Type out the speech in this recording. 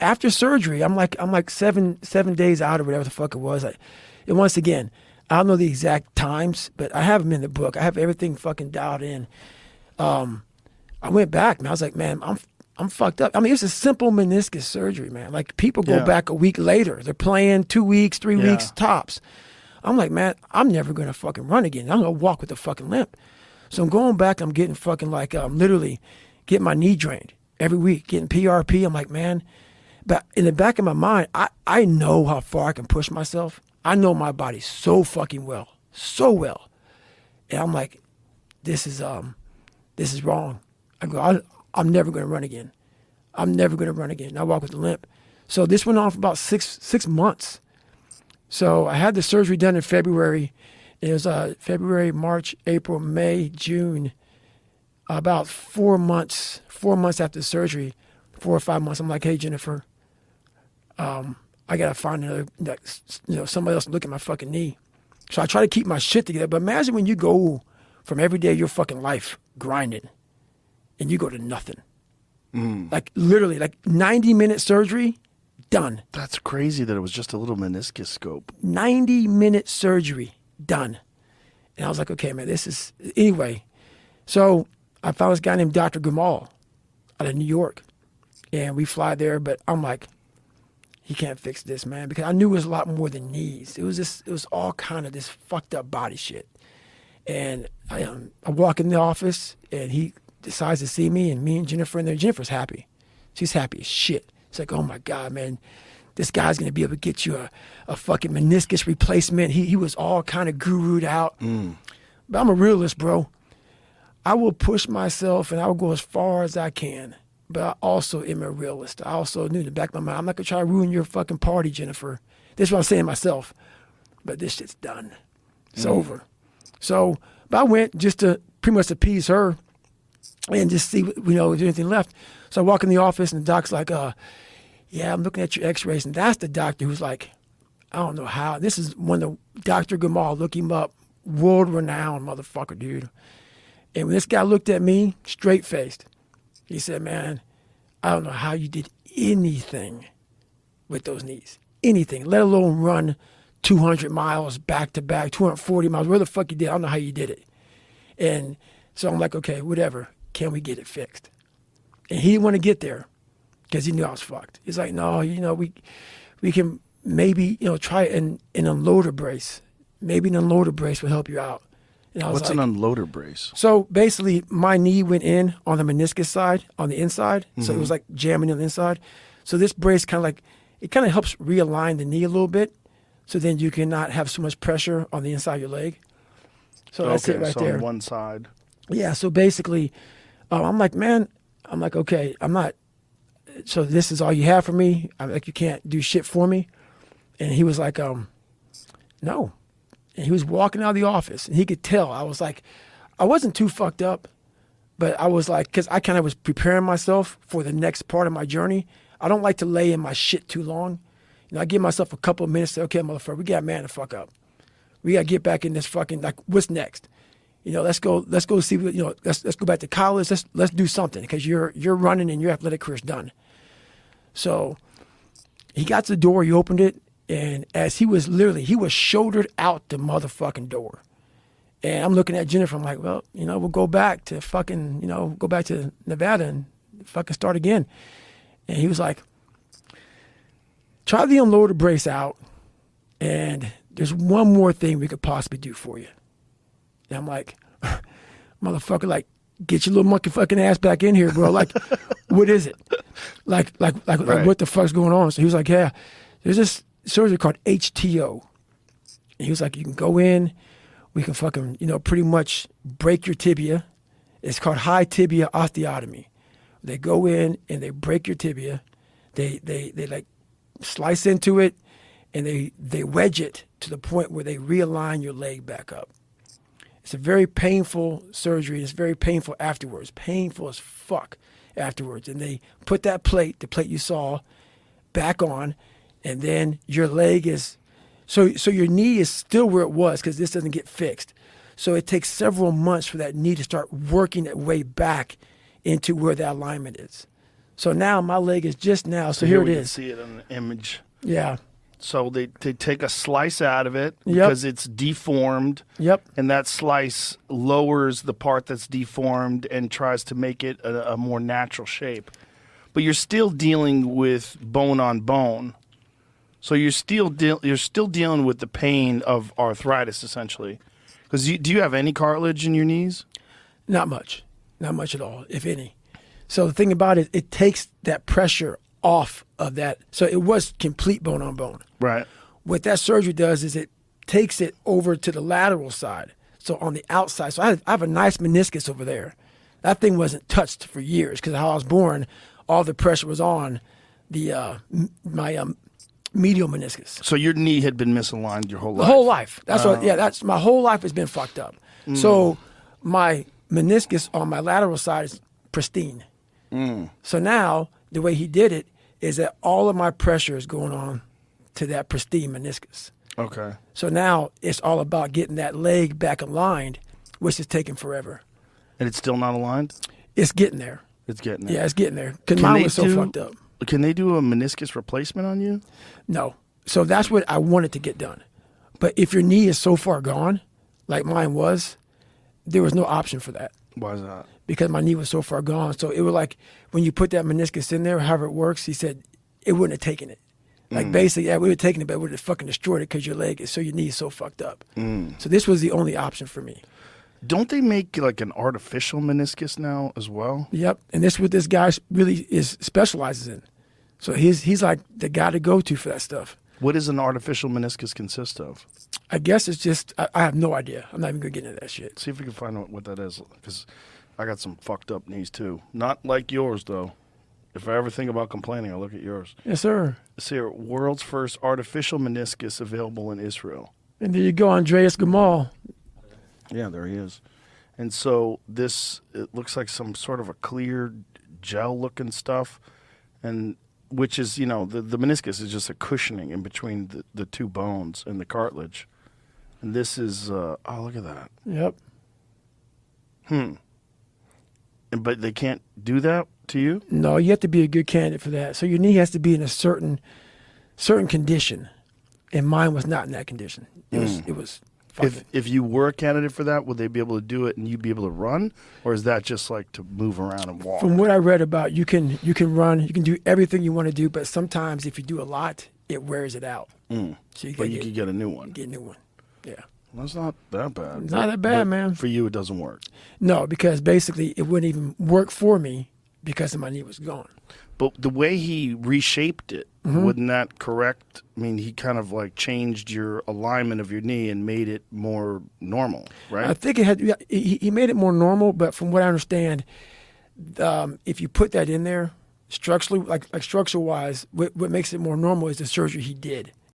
After surgery, I'm like seven days out or whatever the fuck it was. And once again, I don't know the exact times, but I have them in the book. I have everything fucking dialed in. I went back, man. I was like, man, I'm fucked up. I mean, it's a simple meniscus surgery, man. Like people go back a week later. They're playing 2 weeks, 3 weeks tops. I'm like, man, I'm never gonna fucking run again. I'm gonna walk with a fucking limp. So I'm going back. I'm getting fucking like literally getting my knee drained every week, getting PRP. I'm like, man, but in the back of my mind, I know how far I can push myself. I know my body so fucking well, so well. And I'm like, this is wrong. I go, I'm never going to run again. I'm never going to run again. And I walk with a limp. So this went on for about six months. So I had the surgery done in February. It was February, March, April, May, June. About 4 months after the surgery, 4 or 5 months, I'm like, hey, Jennifer, I got to find another, somebody else to look at my fucking knee. So I try to keep my shit together. But imagine when you go from every day of your fucking life grinding and you go to nothing. Like literally, like 90-minute surgery, done. That's crazy that it was just a little meniscus scope. 90-minute surgery, done. And I was like, okay, man, anyway. So I found this guy named Dr. Gamal out of New York. And we fly there, but I'm like, he can't fix this, man. Because I knew it was a lot more than knees. It was all kind of this fucked up body shit. And I walk in the office, and he decides to see me and Jennifer in there. Jennifer's happy. She's happy as shit. It's like, oh my God, man, this guy's going to be able to get you a fucking meniscus replacement. He was all kind of guru'd out. But I'm a realist, bro. I will push myself and I will go as far as I can. But I also am a realist. I also knew in the back of my mind, I'm not going to try to ruin your fucking party, Jennifer. This is what I'm saying to myself. But this shit's done. It's over. So, but I went just to pretty much appease her and just see, is there anything left. So I walk in the office and the doc's like, yeah, I'm looking at your x-rays. And that's the doctor who's like, I don't know how. This is one of the, Dr. Gamal, look him up, world-renowned motherfucker, dude. And when this guy looked at me, straight-faced, he said, man, I don't know how you did anything with those knees. Anything, let alone run 200 miles back-to-back, 240 miles, where the fuck you did. I don't know how you did it. And so I'm like, okay, whatever. Can we get it fixed? And he didn't want to get there because he knew I was fucked. He's like, no, we can maybe, try an unloader brace. Maybe an unloader brace will help you out. And I was What's like, an unloader brace? So basically, my knee went in on the meniscus side, on the inside. So it was like jamming on the inside. So this brace kind of helps realign the knee a little bit. So then you cannot have so much pressure on the inside of your leg. So that's it right there. On one side. Yeah, so basically, I'm like, man, okay, I'm not, so this is all you have for me? I'm like, you can't do shit for me? And he was like, no. And he was walking out of the office, and he could tell. I was like, I wasn't too fucked up, but I was like, because I kind of was preparing myself for the next part of my journey. I don't like to lay in my shit too long. I give myself a couple of minutes to say, okay, motherfucker, we got to man the fuck up. We got to get back in this fucking, like, what's next? Let's go see, let's go back to college. Let's do something because you're running and your athletic career's done. So he got to the door, he opened it, and as he was shouldered out the motherfucking door. And I'm looking at Jennifer, I'm like, well, we'll go back to fucking, go back to Nevada and fucking start again. And he was like, try the unloader brace out, and there's one more thing we could possibly do for you. And I'm like, motherfucker, like, get your little monkey fucking ass back in here, bro. Like, what is it? Like, what the fuck's going on? So he was like, yeah, there's this surgery called HTO. And he was like, you can go in, we can fucking, pretty much break your tibia. It's called high tibia osteotomy. They go in and they break your tibia. They like slice into it, and they wedge it to the point where they realign your leg back up. It's a very painful surgery. It's very painful afterwards. Painful as fuck afterwards. And they put that plate, the plate you saw, back on, and then your leg is, so your knee is still where it was because this doesn't get fixed. So it takes several months for that knee to start working its way back into where that alignment is. So now my leg is just now. So here here it we can is. see it on the image. Yeah. So they take a slice out of it Yep. because it's deformed. Yep. And that slice lowers the part that's deformed and tries to make it a more natural shape. But you're still dealing with bone on bone. So you're still dealing with the pain of arthritis, essentially. Because do you have any cartilage in your knees? Not much. Not much at all, if any. So the thing about it, it takes that pressure off of that. So it was complete bone on bone. Right. What that surgery does is it takes it over to the lateral side. So on the outside. So I have a nice meniscus over there. That thing wasn't touched for years because how I was born, all the pressure was on the my medial meniscus. So your knee had been misaligned your whole life? The whole life. That's what. Yeah, that's my whole life has been fucked up. So my meniscus on my lateral side is pristine. So now the way he did it is that all of my pressure is going on to that pristine meniscus. Okay. So now it's all about getting that leg back aligned, which is taking forever. And it's still not aligned? It's getting there. It's getting there. Yeah, it's getting there. Because Can mine they was so do- fucked up. Can they do a meniscus replacement on you? No. So that's what I wanted to get done. But if your knee is so far gone, like mine was, there was no option for that Why is that? because my knee was so far gone. So it was like when you put that meniscus in there, however it works, he said it wouldn't have taken it. Like basically, yeah, we would have taken it, but it would have fucking destroyed it because your leg is, so your knee is so fucked up. So this was the only option for me. Don't they make like an artificial meniscus now as well? Yep. And this is what this guy really specializes in. So he's like the guy to go to for that stuff. What does an artificial meniscus consist of? I guess it's just, I have no idea. I'm not even going to get into that shit. See if we can find out what that is, because I got some fucked up knees too. Not like yours though. If I ever think about complaining, I look at yours. Yes, sir. It's here, world's first artificial meniscus available in Israel. And there you go, Andreas Gamal. Yeah, there he is. And so it looks like some sort of a clear gel-looking stuff, and which is, the meniscus is just a cushioning in between the two bones and the cartilage. And this is, oh, look at that. Yep. But they can't do that to you? No, you have to be a good candidate for that. So your knee has to be in a certain condition, and mine was not in that condition. It was. Fucking, If you were a candidate for that, would they be able to do it and you'd be able to run? Or is that just like to move around and walk? from what I read about, you can run, you can do everything you want to do, but sometimes if you do a lot, it wears it out. So you But you could get a new one. get a new one. Yeah. That's not that bad. It's not that bad, But man. For you, it doesn't work. No, because basically it wouldn't even work for me because my knee was gone. But the way he reshaped it, wouldn't that correct? I mean, he kind of like changed your alignment of your knee and made it more normal, right? I think it had. He made it more normal, but from what I understand, if you put that in there structurally, like structural wise, what makes it more normal is the surgery he did.